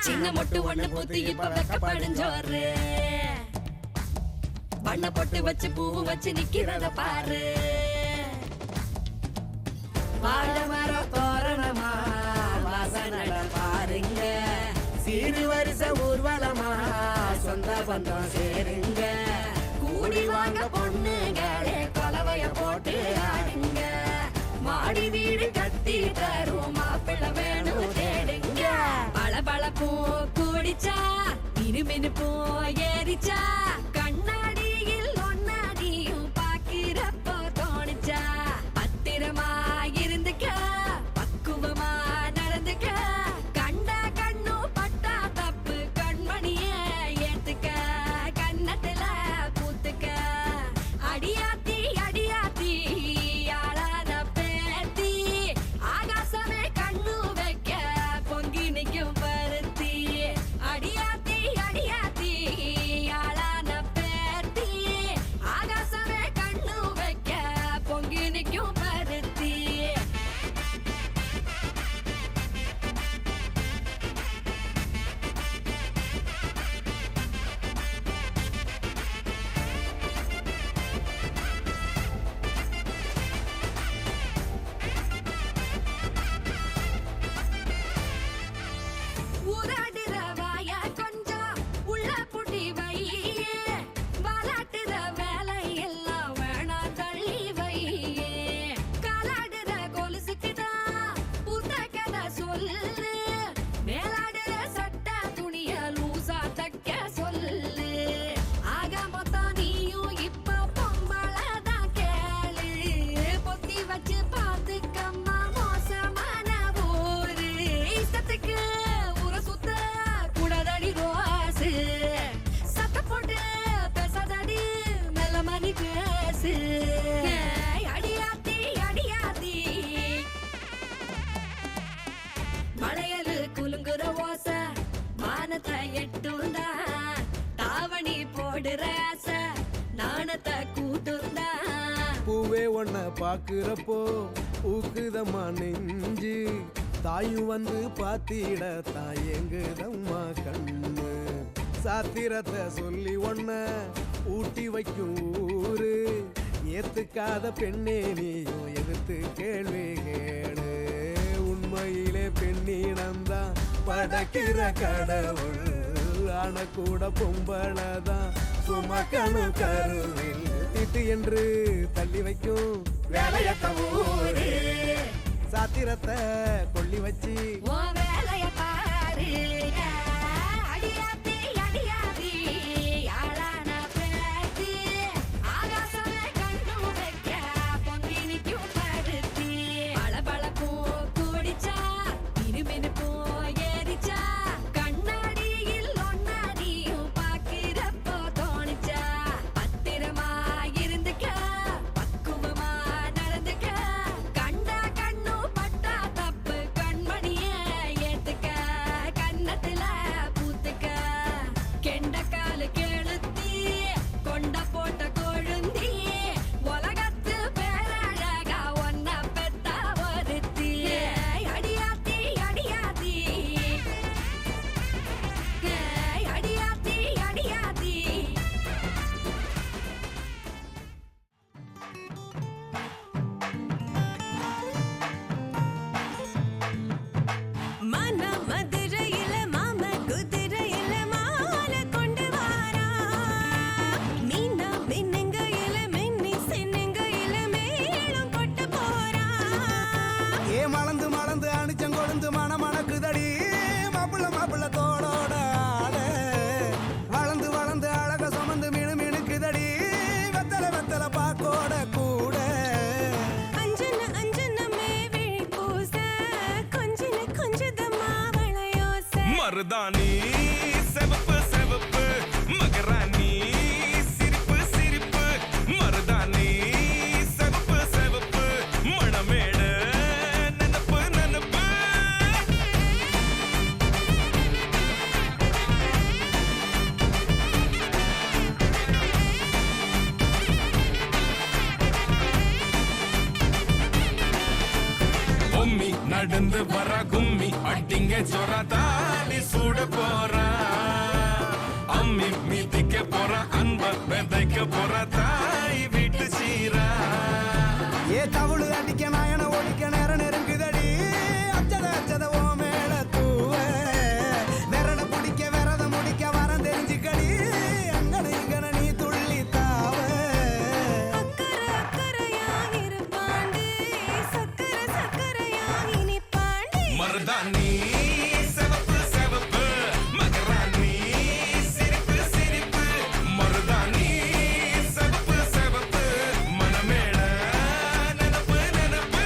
சின்ன மொட்டு ஒண்ணு பூத்து இப்ப வெக்கப்படிஞ்சோரு பண்ண பொட்டு வச்சு பூ வச்சு நிக்கிறத பாரு வாழ மர தோரணமா வாசனட பாருங்க சீரு வருஷ ஊர்வலமா சொந்த பந்தம் சேருங்க கூடி வாங்க பொண்ணுங்களே கொலவைய போட்டு ஆடுங்க மாடி வீடு கட்டி தரும் மாப்பிள்ள வேணும் தேடுங்க பளபளப்பூ கூடிச்சா இருமினுப்பூ ஏறிச்சா கண்ணாடியில் ஒன்னாடியும் பாக்கிறப்போ தோணிச்சா பத்திரமா இருந்துக்க பக்குவமா நடந்துக்க கண்டா கண்ணு பட்டா தப்பு கண்மணிய ஏத்துக்க கண்ணத்துல பூத்துக்க அடியாத்தி அடியாத்தி ஆளான பேத்தி ஆகாசமே கண்ணு வைக்க பொங்கி நிக்கும் பருத்தி அடியாத்தி அடியாத்தி ஆளான பேத்தி ஆகாசமே கண்ணு வைக்க பொங்கி நிக்கும் பருத்தி ஊராடுற வாய கொஞ்சம் உள்ள புட்டி வையே வாலாட்டுற வேலை எல்லாம் வேணா தள்ளி வையே காலாடுற கொலுசுக்குதான் புத்த கதை சொல்லு மேலாடுற சட்ட துணிய லூசா தைக்க சொல்லு ஆக மொத்தம் நீயும் இப்ப பொம்பளதான் கேளு பொத்தி வச்சு பாத்துக்கம்மா மோசமான ஊரு இஷ்டத்துக்கு ஊர சுத்த கூடாதடி ரோசு சத்த போட்டு பேசாதடி மெல்ல மணி பேசு அடியாத்தி அடியாத்தி மலையலு குலுங்குற ஓச மானத்தை எட்டுந்தா தாவணி போடுற ஆசை நாணத்தை கூட்டுந்தா பூவே ஒன்ன பாக்குறப்போ ஊக்குதம்மா நெஞ்சு தாயும் வந்து பாத்திட தாயங்குதம்மா கண்ணு சாத்திரத்தை சொல்லி ஒன்ன ஊட்டி வைக்கும் ஊரு ஏத்துக்காத பெண்ணே நீயும் எதிர்த்து கேள்வி கேடு உண்மையிலே பெண்ணினம்தான் படைக்கிற கடவுள் ஆன கூட பொம்பளதான் சுமக்கணு கருவில் திட்டு என்று தள்ளி வைக்கும் வேலையத்த ஊரு சாத்திரத்தை கொள்ளி வச்சு உன் வேலைய பாரு அடியாத்தி அடியாத்தி ஆளான பேத்தி ஆகாசமே கண்ணு வைக்க பொங்கி நிக்கும் பருத்தி பளபளப்பூ கூடிச்சா இருமினுப்பூ ஏறிச்சா கண்ணாடியில் ஒன்னாடியும் பாக்கிறப்போ தோணிச்சா பத்திரமா இருந்துக்க பக்குவமா நடந்துக்க கண்டா கண்ணு பட்டா தப்பு கண்மணிய ஏத்துக்க கண்ணத்துல பூத்துக்க கெண்டக்காலு கெளுத்தி கொண்ட போட்ட கொழுந்தி உலகத்து பேரழகா ஒன்ன பெத்தா ஒருத்தி அடியாத்தி அடியாத்தி அடியாத்தி அடியாத்தி மன மதுரையில மாம குதிரையில மாலை கொண்டு வாரா மீனா மின்னுங்கையில மின்னி சின்னுங்கையில மேளம் கொட்டு போறா ஏ மலந்து மலந்து அணிச்சம் கொழுந்து மணக்குதடி மாப்பிள்ள மாப்பிள்ள தோளோட ஆட வளர்ந்து வளர்ந்து அழக சுமந்து மினு மினுக்குதடி வெத்தல வெத்தல பாக்கோட கூட அஞ்சன அஞ்சனமே விழி பூச கொஞ்சின கொஞ்சதமா வளையோச மருதாணி செவப்பு செவப்பு மகராணி சிரிப்பு சிரிப்பு மருதாணி செவப்பு செவப்பு மணமேடு நனப்பு நனப்பு பொம்மி நடந்து பறந்து வர கும்மி அடிங்க ஜொர தாலி சூட போறா அம்மி மீதிக்க போற அன்ப விதைக்க போற தாய் வீட்டு சீரா ஏ தவுளு அடிக்க நாயன ஒடிக்க நேரம் நெருங்குதடி அச்சத அச்சத ஓ மேல தூவ விரட பிடிக்க விரத முடிக்க வரம் தெரிஞ்சுக்கடி அங்கன இங்கன நீ துள்ளி தாவ அக்கறை அக்கறையாயிருப்பாண்டி சக்கரை சக்கரையாயினிப்பாண்டி மருதாணி சிவப்பு சிவப்பு மகராணி சிரிப்பு சிரிப்பு மருதாணி சிவப்பு சிவப்பு மனமேள நினப்பு நினப்பு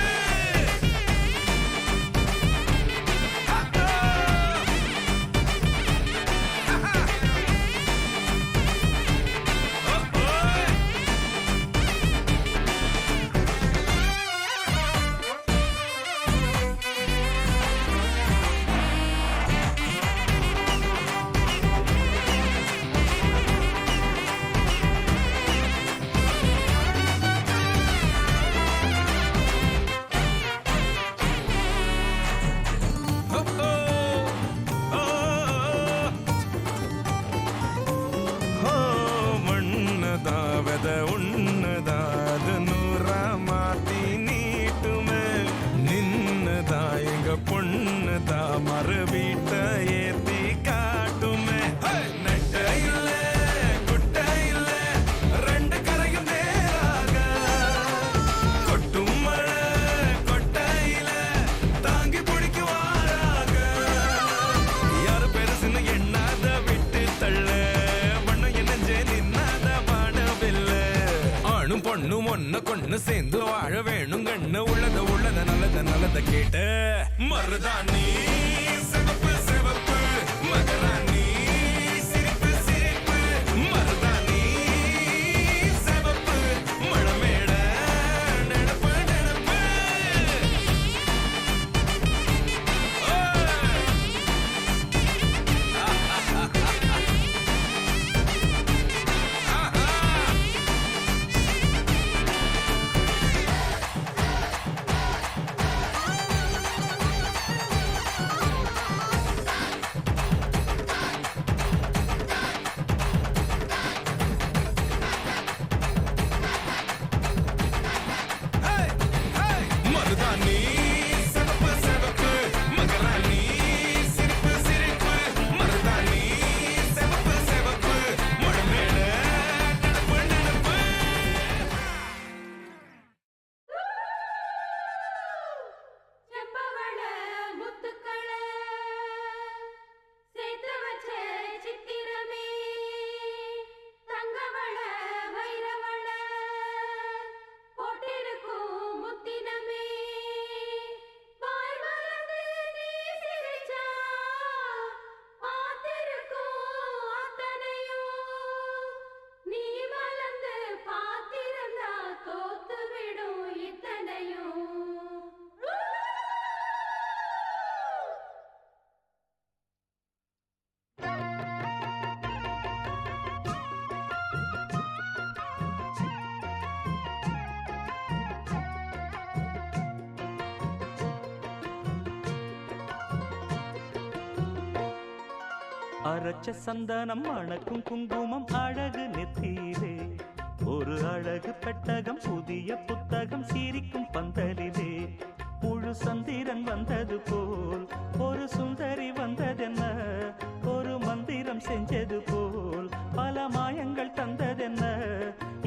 மண்ணதாவத உன்னதாது நூறா மாத்தி நீட்டுமே நின்னதா எங்க பொண்ணுதா மறு வீட்ட ஏத்தி காட்டுமே நெட்ட இல்ல குட்ட இல்ல ரெண்டு கரையும் நேராக கொட்டும் மழை கொட்டையில தாங்கி பிடிக்குவாராக யாரு பெருசுன்னு எண்ணாத விட்டு தள்ள பண்ண என்னஞ்சே நின்னாத வானவில்ல ஆணும் பொண்ணும் ஒன்ன கொன்னு சேர்ந்து வாழ வேணும் கண்ணு உள்ளத உள்ளத நல்லத நல்லத கேட்ட மருதாணி சிவப்பு சிவப்பு மகராணி சிரிப்பு சிரிப்பு மருதாணி சிவப்பு மழமேட நினப்பு நினப்பு மருதாணி சிவப்பு சிவப்பு மகராணி சிரிப்பு சிரிப்பு மருதாணி சிவப்பு சிவப்பு மழமேட நினப்பு நினப்பு செம்பவள முத்துக்கள சேர்த்து வச்ச சித்திரமே தங்கவள வைரவள போட்டிருக்கும் முத்தினமே வாய் மலர்ந்து நீ சிரிச்சா பார்த்திருக்கும் அத்தனையும் நீ மலர்ந்து பார்த்திருந்தா தோத்து விடும் இத்தனையும் அரைச்ச சந்தனம் அணக்கும் குங்குமம் அழகு நெத்தியிலே ஒரு அழகு பெட்டகம் புதிய புத்தகம் சிரிக்கும் பந்தலிலே முழு சந்திரன் வந்தது போல் ஒரு சுந்தரி வந்ததென்ன ஒரு மந்திரம் செஞ்சது போல் பல மாயங்கள் தந்ததென்ன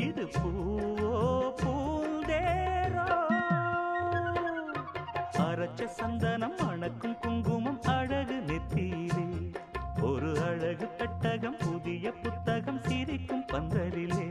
இது பூவோ பூந்தேரோ அரைச்ச சந்தனம் அணக்கும் குங்குமம் அழகு நெத்தியிலே ஒரு அழகு பெட்டகம் புதிய புத்தகம் சிரிக்கும் பந்தலிலே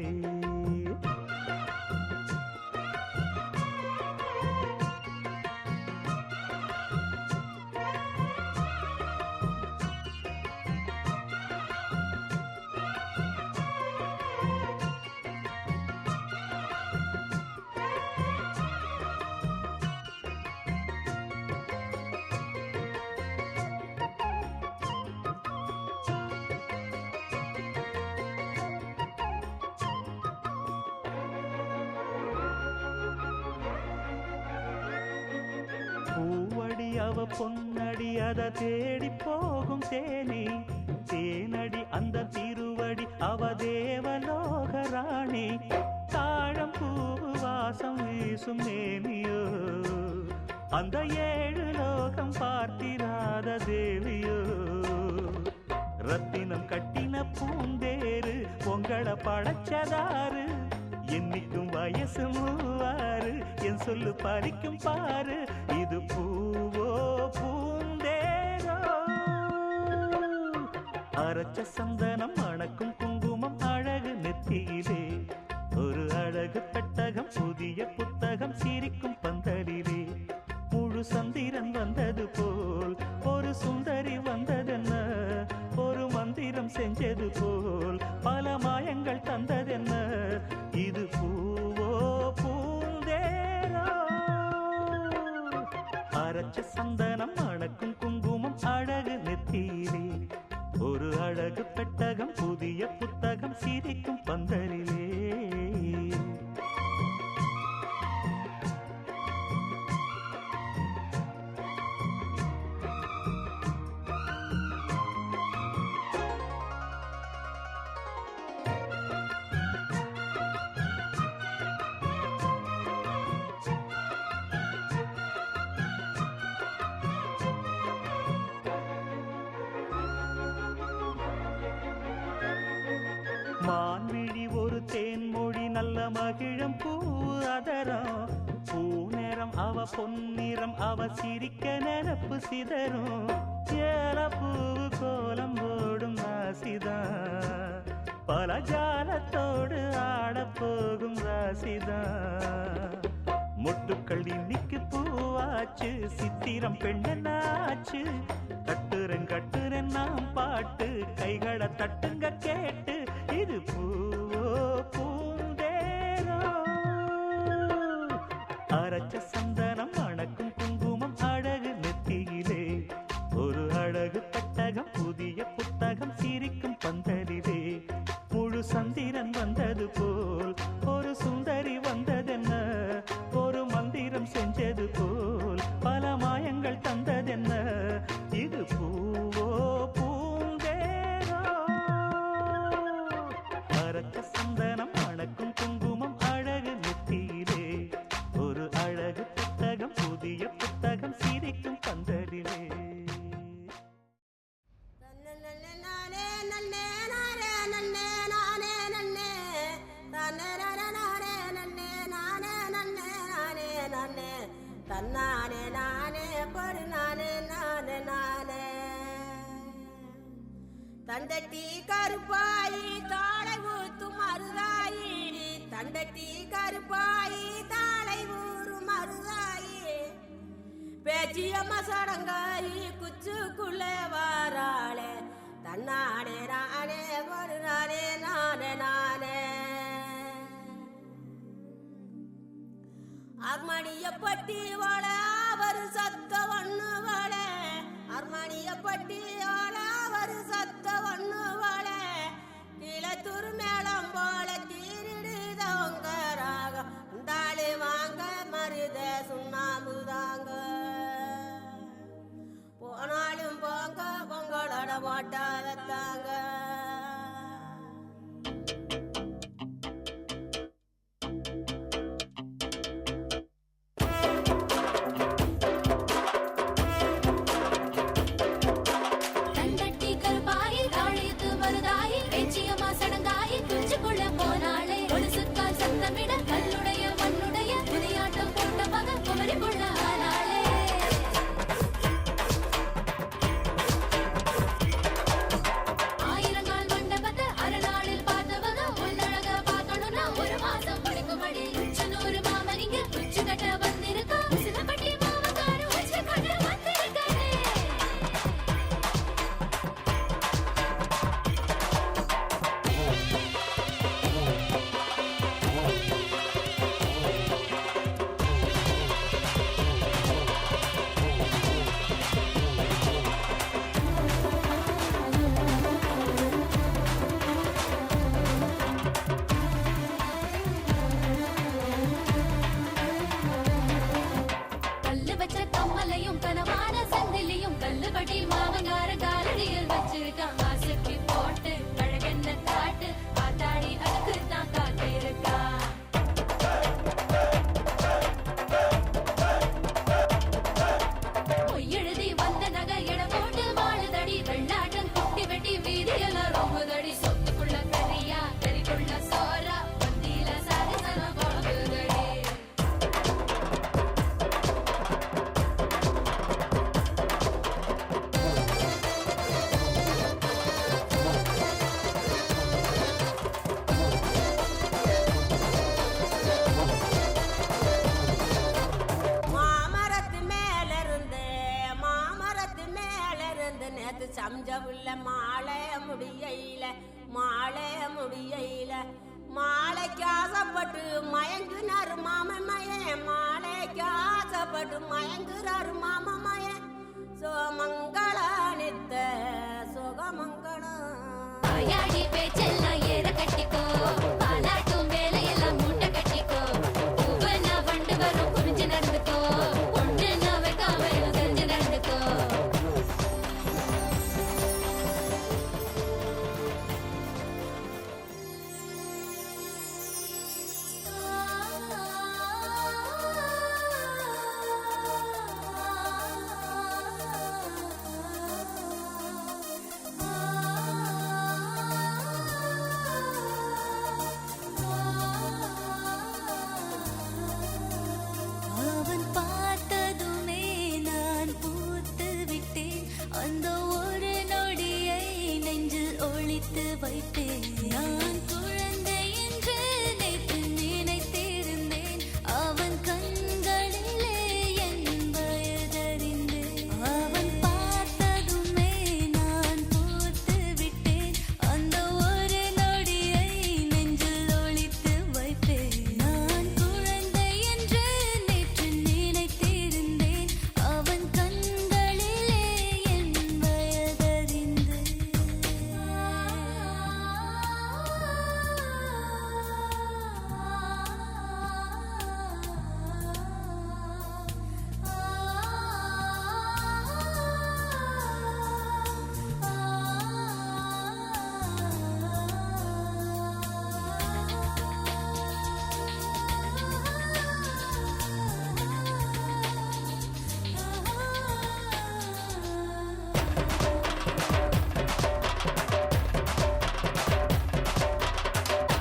அவ பொன்னடி அத தேடி போகும் தேனி தேனடி அந்த திருவடி அவ தேவலோக ராணி தாழம் பூ வாசம் வீசும் மேனியோ அந்த 7 லோகம் பார்த்திராத தேவியோ ரத்தினம் கட்டின பூந்தேரு உங்களை படைச்சதாரு என்னைக்கும் வயசு 3 என் சொல்லு பறிக்கும் பாரு இது பூவோ பூந்தேரோ அரைச்ச சந்தனம் மணக்கும் குங்குமம் அழகு நெத்தியிலே ஒரு அழகு பெட்டகம் புதிய புத்தகம் சிரிக்கும் பந்தலிலே முழு சந்திரன் வந்தது போல் ஒரு சுந்தரி வந்ததென்ன ஒரு மந்திரம் செஞ்சது போல் பல மாயங்கள் தந்ததென்ன இது பூவோ பூந்தேரோ அரைச்ச சந்தனம் மணக்கும் குங்குமம் அழகு நெத்தியிலே ஒரு அழகு பெட்டகம் புதிய புத்தகம் சிரிக்கும் பந்தலிலே மான்விழி ஒரு தேன்மொழி நல்ல மகிழம் பூ அதரம் பூநேரம் அவ பொன்னிறம் அவ சிரிக்க நினப்பு சிதறும் ஏல பூவு கோலம் ஓடும் ராசிதான் பல ஜாலத்தோடு ஆடப்போகும் ராசிதான் மொட்டுக்கள் இன்னைக்கு பூவாச்சு சித்திரம் பெண்ணாச்சு கட்டுறன் நாம் பாட்டு கைகளை தட்டுங்க கேட்டு இது பூவோ பூந்தேரோ அரைச்ச சந்தனம் மணக்கும் குங்குமம் அழகு நெத்தியிலே ஒரு அழகு பெட்டகம் புதிய புத்தகம் சிரிக்கும் பந்தலிலே முழு சந்திரன் வந்தது போல் ஒரு சுந்தரி வந்ததென்ன ஒரு மந்திரம் செஞ்சது போல் பல மாயங்கள் தந்ததென்ன இது பூவோ பூந்தேரோ அரைச்ச சந்தனம் மணக்கும் குங்குமம் அழகு நெத்தியிலே ஒரு அழகு புத்தகம் புதிய புத்தகம் சிரிக்கும் பந்தலிலே தன்னானே நானே பொறு நானே நானே நானே தண்டட்டி கருப்பாயி தாளை ஊத்தும் மருதாயி தண்டட்டி கருப்பாயி தாளை ஊறும் மருதாயி பேச்சியம்மா சடங்காயி குச்சுக்குள்ளே வாராளே தன்னானே நானே பொறு நானே நானே நானே அர்மணிய பட்டி வாழ அவர் சத்த ஒண்ணு வாழ அர்மணிய பட்டி வாழ அவர் சத்த ஒண்ணு வாழ கீழத்தூர் மேளம் போல தீரிடுதவங்க ராகம் உண்டாளி வாங்க மருத சுண்ணாம்புதாங்க போனாலும் போங்க பொங்கலோட போட்டா வைத்தாங்க ஆயிரம் இருக்கான் ஆசைக்கு போட்டு அழகென்ன காட்டு ஆத்தாடி அதுக்கு தான் காத்து இருக்கா எழுதி வந்த நகை எட போட்டு வாழுதடி வெள்ளாட்டம் குட்டி வெட்டி வீதியெல்லாம் ரொம்பதடி சொத்துக்குள்ள கரியா கறிக்குள்ள சோறா பந்தியில சாகசனம் போகுதடி மாமரத்து மேல இருந்து நேத்து சம்ஜவுள்ள மாலை முடியையில மாலைக்கு ஆசைப்பட்டு மயங்குனாரு மாமன் மாலைக்கு ஆசைப்பட்டு மயங்குறாரு மாமன் சோமங்கள நித்த சுகமங்களம் ஆயாடி பேச்செல்லாம் ஏற கட்டிக்கோ பாலாட்டும் வேலையெல்லாம் மூட்டை கட்டிக்கோ பூவனா வண்டு வரும் புரிஞ்சு நடந்துக்கோ ஒன்று நான் வைக்காம தெரிஞ்சு நடந்துக்கோ அவன் பார்த்ததுமே நான் பூத்து விட்டேன் அந்த ஒரு நொடியை நெஞ்சில் ஒளித்து வைத்தேன் நான் குழந்தை என்று நேற்று நினைத்திருந்தேன் அவன் கண்களிலே என் வயதறிந்தேன் அவன் பார்த்ததுமே நான் பூத்து விட்டேன் அந்த ஒரு நொடியை நெஞ்சில் ஒளித்து வைத்தேன் நான் குழந்தை என்று நேற்று நினைத்திருந்தேன் அவன் கண்களிலே என் வயதறிந்தேன்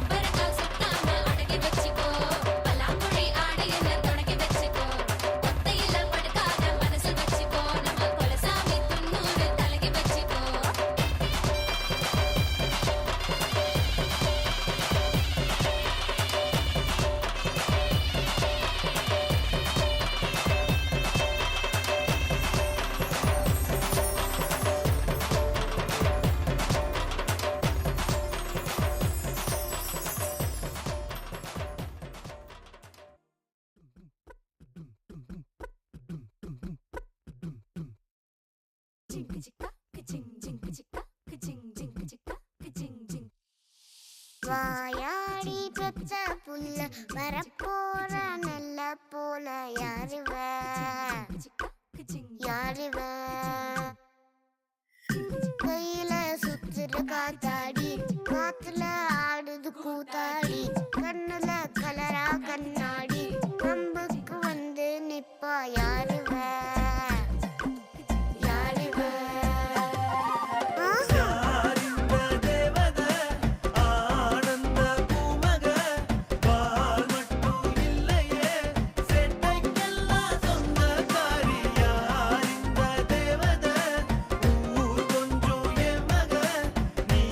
பரக்கால் சுத்தாம அடக்கி வச்சுக்கோ பலாங்குழி ஆடை என்ன தொடக்கி வச்சுக்கோ ஒத்தையில படுக்காத மனசு வச்சுக்கோ நம்ம கொலசாமி துண்ணூறு தலைக்கு வச்சுக்கோ வாயாடி பெத்த புள்ள வரப்போற நல்ல போல யாருவ கையில சுத்துற காத்தாடி காத்துல ஆடுது கூத்தாடி கண்ணுல கலரா கண்ணாடி கம்புக்கு வந்து நிப்பா யாருவ நீ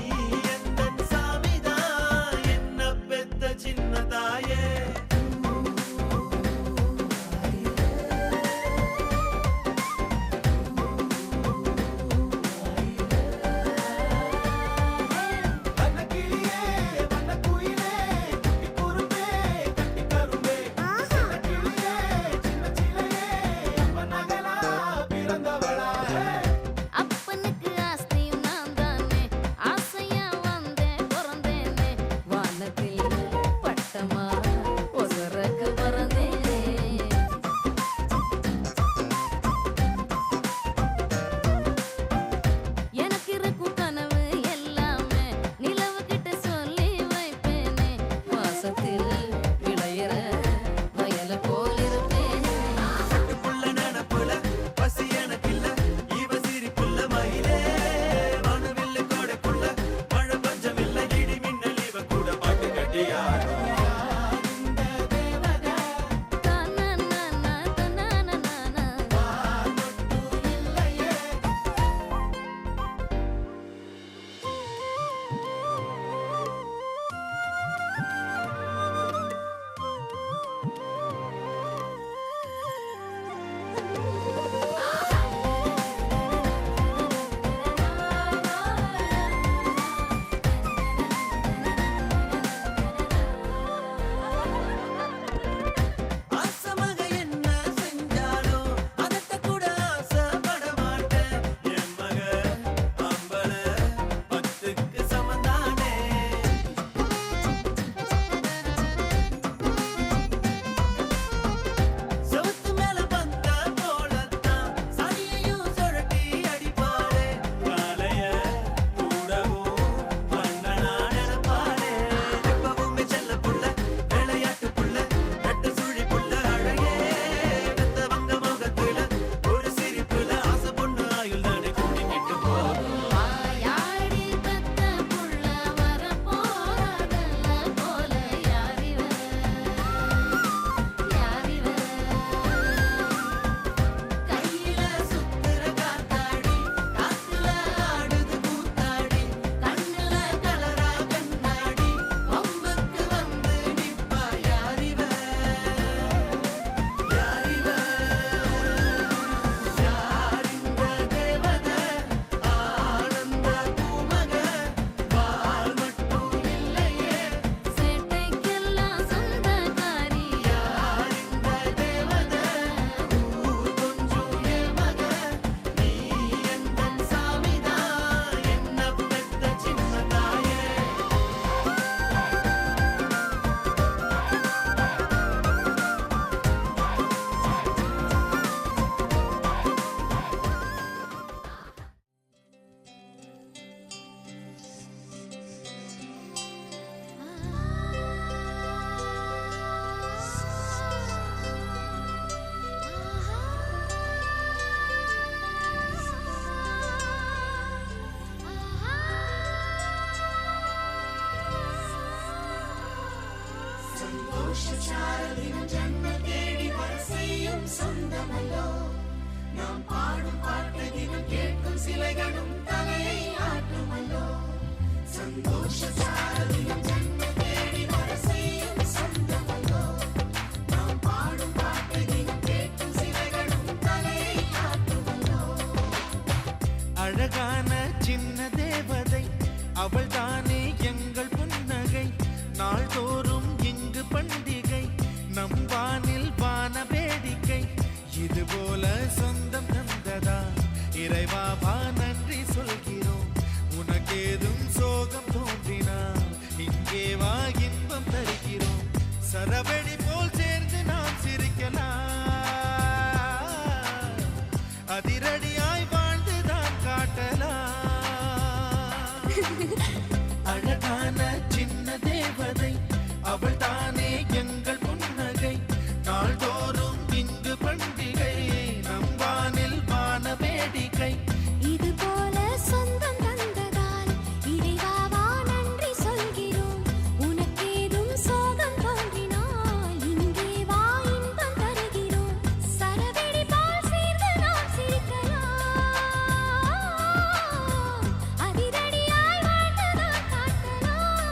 அழகான சின்ன தேவதை அவள் தானே எங்கள் புன்னகை நாள்தோறும் இங்கு பண்டிகை நம் வானில் வான வேடிக்கை இதுபோல சொந்தம் தந்ததா இறைவா வா நன்றி சொல்கிறோம் உனக்கேதும் சோகம் தோன்றினால் இங்கே வா இன்பம் தருகிறோம் சரவெடி போல் சேர்ந்து நாம் சிரிக்கலாம் அதிரடியாய் வாழ்ந்துதான் காட்டலாம் அழகான சின்ன தேவதை அவள் தானே எங்கள் புன்னகை நாள்தோறும் இங்கு பண்டிகை நம் வானில் வான வேடிக்கை இது போல சொந்தம் தந்ததால் இறைவாவா நன்றி சொல்கிறோம் உனக்கேதும் சோகம் தோன்றினால் இங்கே வா இன்பம் தருகிறோம் சரவெடி போல் சேர்ந்து நாம் சிரிக்கலாம் அதிரடியாய் வாழ்ந்துதான் காட்டலாம்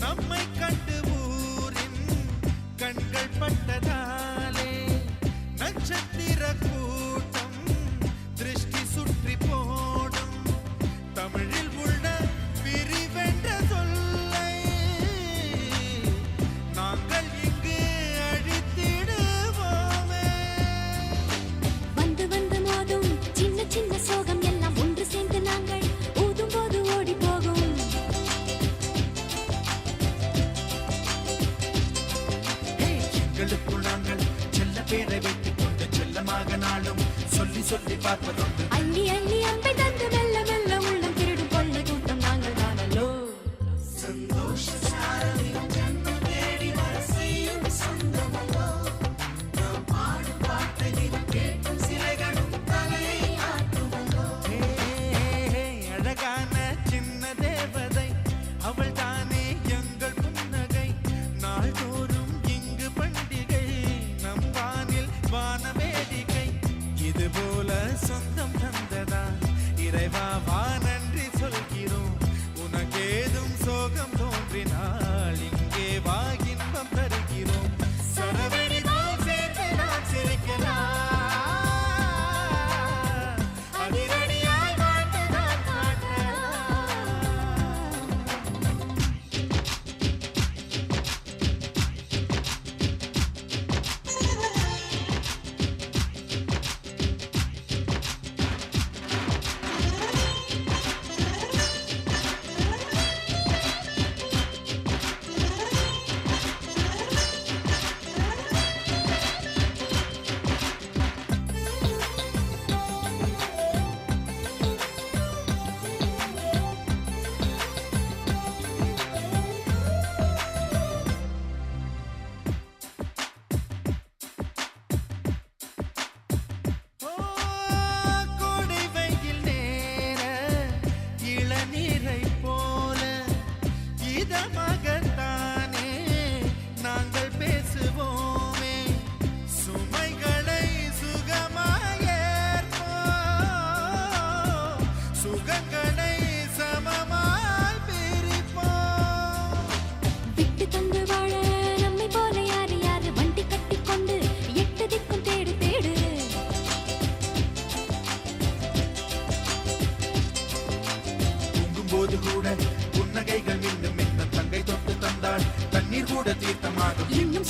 நம்மை கண்டு ஊரின் கண்கள் பட்டதாலே நட்சத்திர கூட்டம் திருஷ்டி சுற்றி போடும் தமிழில் உள்ள பிரிவென்ற சொல்லை நாங்கள் இங்கு அழித்திடுவோமே வந்து வந்து மோதும் சின்ன சின்ன சோகம் எல்லாம் ஒன்று சேர்ந்து நாங்கள் ஊதும் போது ஓடி போகும் எங்களுக்குள் நாங்கள் செல்ல பேரை வைத்துக் கொண்டு செல்லமாக நாளும் சொல்லி சொல்லி பார்ப்பதுண்டு அள்ளி அள்ளி அம்பை தந்து மெல்ல மெல்ல உள்ளம் திருடும் கொள்ளை கூட்டம் நாங்கள் தானல்லோ அழகான சின்ன தேவதை அவள் தானே எங்கள் புன்னகை நாள்தோறும் இங்கு பண்டிகை நம் வானில் வான வேடிக்கை இதுபோல சொந்தம் தந்ததா இறைவா வா நன்றி சொல்கிறோம் உனக்கேதும் சோகம் தோன்றினால் இங்கே வா இன்பம் தருகிறோம் சரவெடி போல் சேர்ந்து நாம் சிரிக்கலாம் அதிரடியாய் வாழ்ந்துதான் காட்டலாம்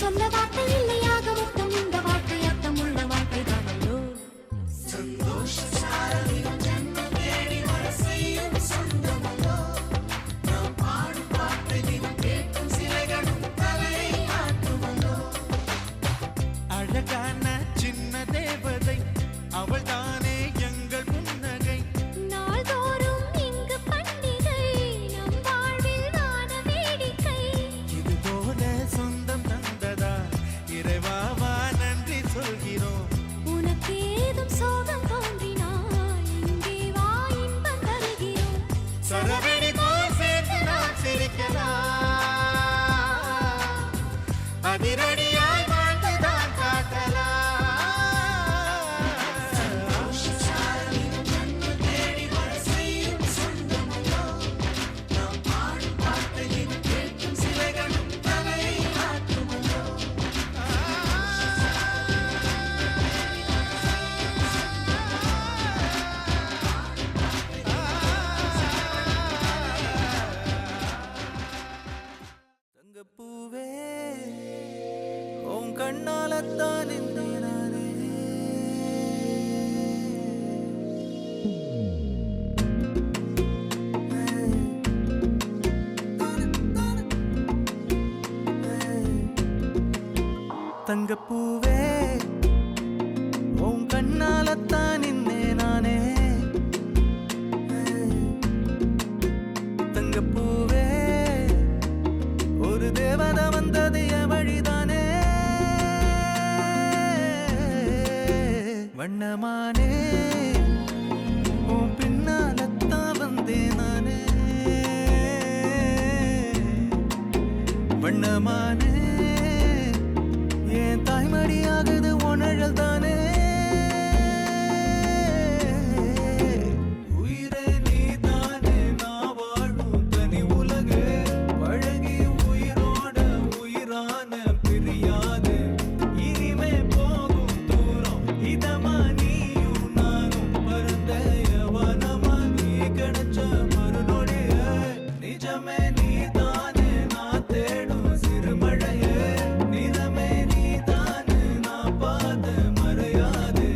சொல்ல வார்த்தை இல்லையாக முத்தம் இந்த வாழ்க்கை அர்த்தம் உள்ள வாழ்க்கை தானோ அழகான சின்ன தேவதை அவள் தானே எங்கள் புன்னகை நாள்தோறும் இங்கு பண்டிகை நம் வாழ்வில் வான வேடிக்கை இது போல சொந்தம் தந்ததா இறைவாவா நன்றி சொல்கிறோம் உனக்கு ஏதும் சோகம் தோன்றினால் இங்கே வா இன்பம் தருகிறோம் சரவெடி போல் சேர்ந்து நாம் சிரிக்கலாம் அதிரடியாய் வாழ்ந்துதான் காட்டலாம் தங்கப்பூவே உன் கண்ணாலத்தான் நின்றேன் நானே. தங்கப்பூவே உன் கண்ணாலத்தான் நின்றேன் நானே. தங்கப்பூவே ஒரு தேவதை வந்தது என் வழிதானே. வண்ணமானே உன் பின்னாலத்தான் வந்தேன் நானே. வண்ணமானே என் தாய்மடியாகுது உணழல் தானே. உயிரே நீதானே நான் வாழும் தனி உலகு பழகி உயிரோட உயிரான பிரியாது இனிமே போகும் தூரம் இதமா நீயும் நானும் பரந்த யவனமா நீ கிடைச்ச மறுநொடிய நிஜமே நீதானே நான் தேடும் சிறுமழையே நிறமே நீதானே நான் பார்த்த மறையாது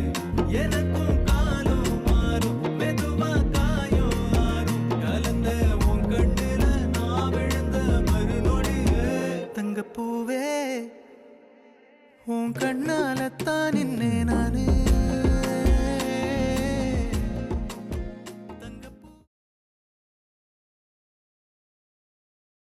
எனக்கும் காலம் மாறும் மெதுவா காயம் ஆறும் கலந்த உன் கண்ணுல நான் விழுந்த மறுநொடியே. தங்கப்பூவே உன் கண்ணாலத்தான் நின்னே நானே.